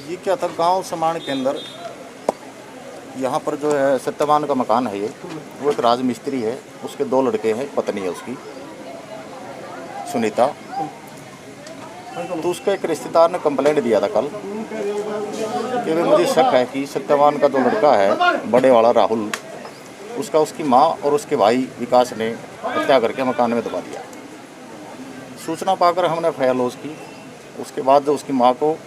ये क्या था, गांव समाण के अंदर यहाँ पर जो है सत्यवान का मकान है ये, वो एक राजमिस्त्री है, उसके 2 लड़के हैं, पत्नी है उसकी सुनीता। तो उसका एक रिश्तेदार ने कंप्लेंट दिया था कल कि वे मुझे शक है कि सत्यवान का जो लड़का है बड़े वाला राहुल, उसका उसकी माँ और उसके भाई विकास ने हत्या करके मकान में दबा दिया। सूचना पाकर हमने एफआईआर लॉन्च की। उसके बाद उसकी माँ को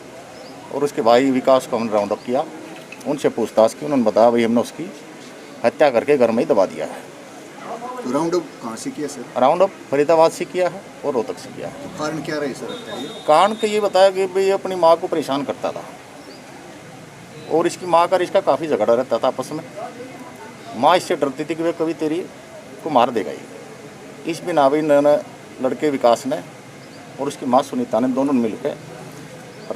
और उसके भाई विकास को हमने राउंड अप किया, उनसे पूछताछ की। उन्होंने बताया भाई हमने उसकी हत्या करके घर में ही दबा दिया है। तो राउंड अप कहाँ से किया सर? राउंड अप फरीदाबाद से किया है और रोहतक से किया है। तो कारण क्या रही सर? कारण के ये बताया कि भाई अपनी माँ को परेशान करता था और इसकी माँ का रिश्ता काफ़ी झगड़ा रहता था आपस में। माँ इससे डरती थी कि वे कभी तेरी को मार देगा ये। इस बिना भी लड़के विकास ने और उसकी माँ सुनीता ने दोनों मिलकर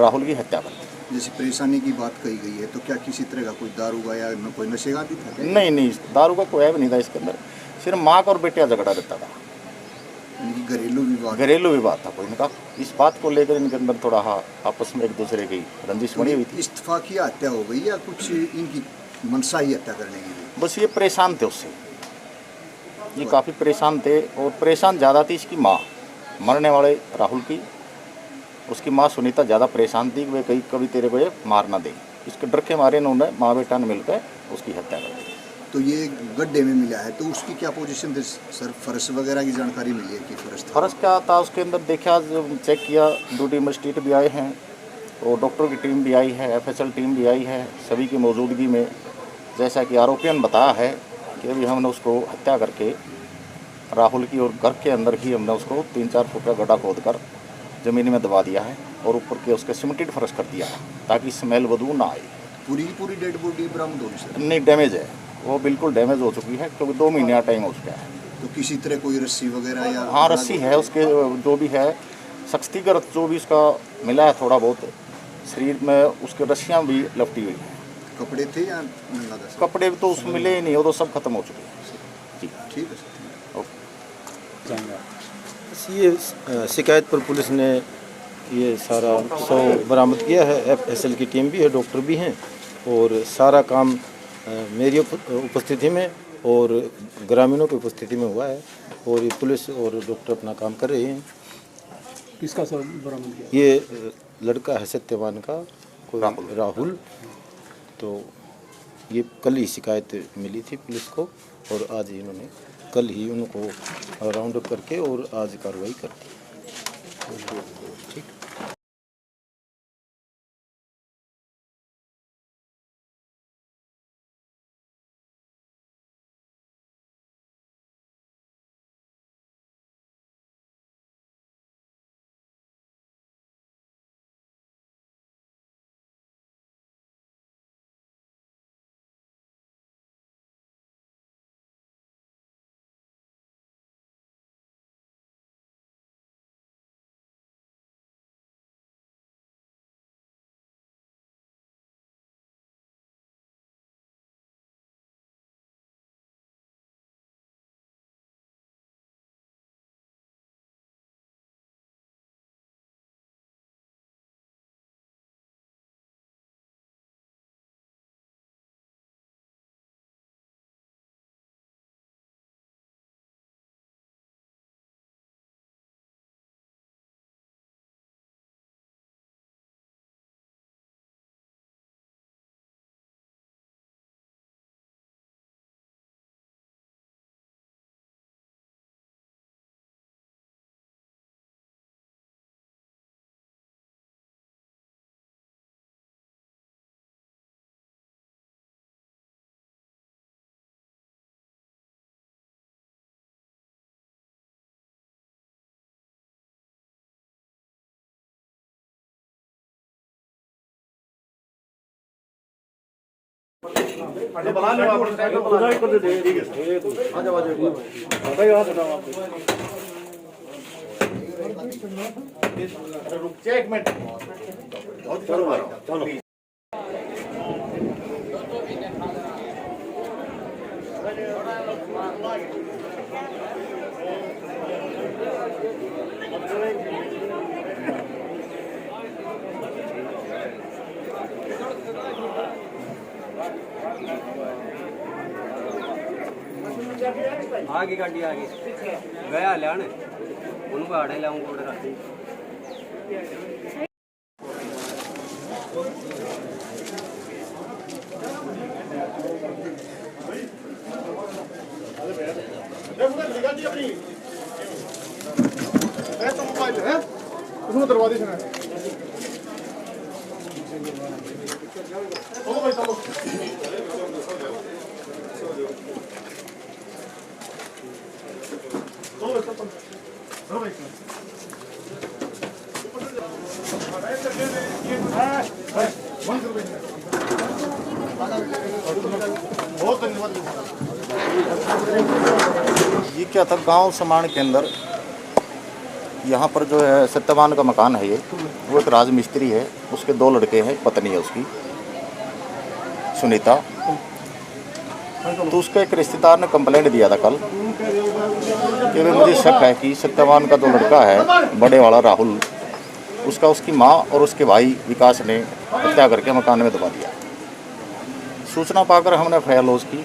राहुल की हत्या कर दी। जैसे परेशानी की बात कही गई है, तो क्या किसी तरह का कोई दारू का या कोई नशे का भी था? नहीं, दारू का कोई भी नहीं था इसके अंदर, सिर्फ माँ का और बेटे का झगड़ा रहता था। घरेलू विवाद था कोई इनका। इस बात को लेकर इनके अंदर थोड़ा आपस में एक दूसरे की रंजिश बनी हुई थी। इत्तेफाकी हत्या हो गई या कुछ इनकी मनसा ही हत्या करने की? बस ये परेशान थे उससे, ये काफ़ी परेशान थे और परेशान ज़्यादा थी इसकी माँ, मरने वाले राहुल की। उसकी माँ सुनीता ज़्यादा परेशान थी कि वे कभी तेरे को ये मार ना दे। इसके डर के मारे इन्होंने माँ बेटा ने मिलकर उसकी हत्या कर दी। तो ये गड्ढे में मिला है, तो उसकी क्या पोजीशन थी सर? फर्श वगैरह की जानकारी मिली है कि फर्श क्या था उसके अंदर? देखा, चेक किया, ड्यूटी मजिस्ट्रेट भी आए हैं और डॉक्टर की टीम भी आई है, एफएसएल टीम भी आई है। सभी की मौजूदगी में जैसा कि आरोपियों ने बताया है कि अभी हमने उसको हत्या करके राहुल की और घर के अंदर ही हमने उसको 3-4 फुट का गड्ढा खोद कर ज़मीन में दबा दिया है और ऊपर के उसके सीमेंटेड फर्श कर दिया है ताकि स्मेल बदबू ना आए। पूरी डेड बॉडी बरामद होगी सर? नहीं, डैमेज है, वो बिल्कुल डैमेज हो चुकी है क्योंकि 2 महीने का टाइम हो चुका है। तो किसी तरह कोई रस्सी वगैरह या? हाँ, रस्सी है उसके, जो भी है शख्सिगत जो भी उसका मिला है थोड़ा बहुत शरीर में, उसके रस्सियाँ भी लपटी हुई हैं। कपड़े थे या नंगा था? कपड़े तो उसमें मिले ही नहीं, वो तो सब खत्म हो चुके हैं। जी ठीक है सर। ओके। ये शिकायत पर पुलिस ने ये सारा 100 बरामद किया है। एफएसएल की टीम भी है, डॉक्टर भी हैं और सारा काम मेरी उपस्थिति में और ग्रामीणों की उपस्थिति में हुआ है और ये पुलिस और डॉक्टर अपना काम कर रहे हैं। किसका सर बरामद किया? ये लड़का है सत्यवान का, कोई राहुल। तो ये कल ही शिकायत मिली थी पुलिस को और आज इन्होंने कल ही उनको राउंड अप करके और आज कार्रवाई कर दी। ठीक। एक मिनट, चलो। आगे गाड़ी आगे गया लिया उनको आड़े लाऊंगा रास्ते उसमें दरवाजे से बहुत धन्यवाद। ये क्या था, गांव समान के अंदर यहाँ पर जो है सत्यवान का मकान है ये, वो एक राजमिस्त्री है, उसके 2 लड़के हैं, पत्नी है उसकी सुनीता। तो उसका एक रिश्तेदार ने कंप्लेंट दिया था कल कि भाई मुझे शक है कि सत्यवान का जो लड़का है बड़े वाला राहुल, उसका उसकी माँ और उसके भाई विकास ने हत्या करके मकान में दबा दिया। सूचना पाकर हमने FIR लॉन्च की।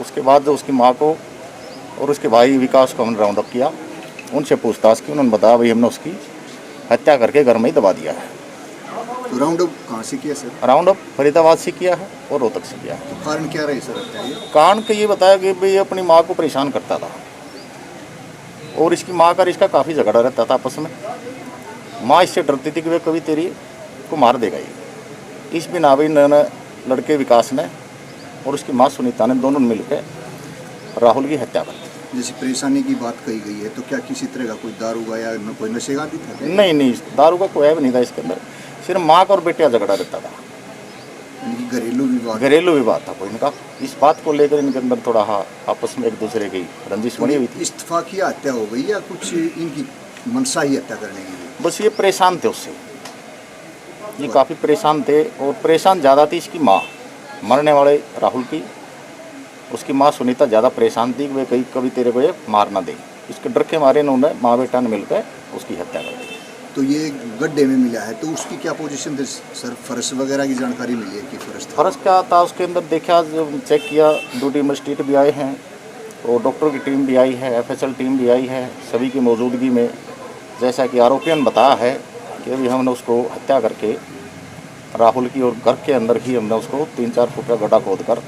उसके बाद जो उसकी माँ को और उसके भाई विकास को हमने राउंड अप किया, उनसे पूछताछ की। उन्होंने बताया भाई हमने उसकी हत्या करके घर में ही दबा दिया है। तो राउंड अप कहाँ से किया सर? राउंड अप फरीदाबाद से किया है और रोहतक से किया है। तो कारण क्या रही सर हत्या? कारण के ये बताया कि भाई ये अपनी माँ को परेशान करता था और इसकी माँ का रिश्ता काफ़ी झगड़ा रहता था आपस में। माँ इससे डरती थी कि वे कभी तेरी को मार देगा ये। इस बिना भी लड़के विकास ने और उसकी माँ सुनीता ने दोनों मिलकर राहुल की हत्या कर दी। जैसे परेशानी की बात कही गई है, तो क्या किसी तरह का कोई दारू का या कोई नशे का भी था? नहीं, दारू का कोई भी नहीं था इसके अंदर, सिर्फ माँ का और बेटे का झगड़ा रहता था। यानी कि घरेलू विवाद था कोई इनका। इस बात को लेकर इनके अंदर थोड़ा आपस में एक दूसरे की रंजिश बनी हुई थी। इत्तेफाकी हत्या हो गई या कुछ इनकी मनसा ही हत्या करने की? बस ये परेशान थे उससे, ये काफ़ी परेशान थे और परेशान ज़्यादा थी इसकी माँ, मरने वाले राहुल की। उसकी माँ सुनीता ज़्यादा परेशान थी कि वे कभी तेरे को ये मार ना दे। इसके डर के मारे इन्होंने माँ बेटा ने मिलकर उसकी हत्या कर दी। तो ये गड्ढे में मिला है, तो उसकी क्या पोजीशन थी सर? फर्श वगैरह की जानकारी मिली है कि फर्श क्या था उसके अंदर? देखा, चेक किया, ड्यूटी मजिस्ट्रेट भी आए हैं और डॉक्टर की टीम भी आई है, FSL टीम भी आई है। सभी की मौजूदगी में जैसा कि आरोपियों ने बताया है कि अभी हमने उसको हत्या करके राहुल की और घर के अंदर ही हमने उसको 3-4 फुट का गड्ढा खोद कर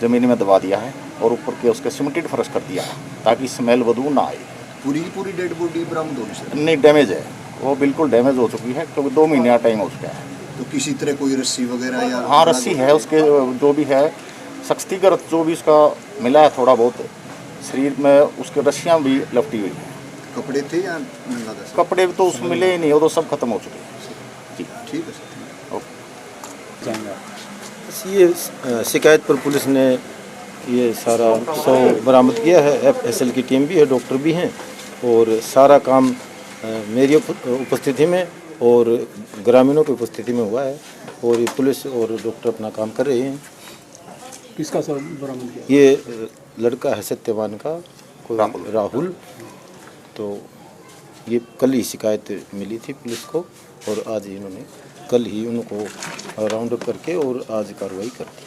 ज़मीन में दबा दिया है और ऊपर के उसके सीमेंटेड फर्श कर दिया है ताकि स्मेल बदबू ना आए। पूरी की पूरी डेड बॉडी बरामद होगी सर? नहीं, डैमेज है, वो बिल्कुल डैमेज हो चुकी है क्योंकि 2 महीने का टाइम हो चुका है। तो किसी तरह कोई रस्सी वगैरह या? हाँ, रस्सी है उसके, जो भी है शख्सिगत जो भी उसका मिला है थोड़ा बहुत शरीर में, उसके रस्सियाँ भी लपटी हुई हैं। कपड़े थे या नंगा था? कपड़े तो उसमें मिले ही नहीं, वो तो सब खत्म हो चुके हैं। जी ठीक है सर। बस ये शिकायत पर पुलिस ने ये सारा 100 बरामद किया है। FSL की टीम भी है, डॉक्टर भी हैं और सारा काम मेरी उपस्थिति में और ग्रामीणों की उपस्थिति में हुआ है और ये पुलिस और डॉक्टर अपना काम कर रहे हैं। किसका सर बरामद किया? ये लड़का है सत्यवान का, कोई राहुल। तो ये कल ही शिकायत मिली थी पुलिस को और आज इन्होंने कल ही उनको राउंड अप करके और आज कार्रवाई कर दी।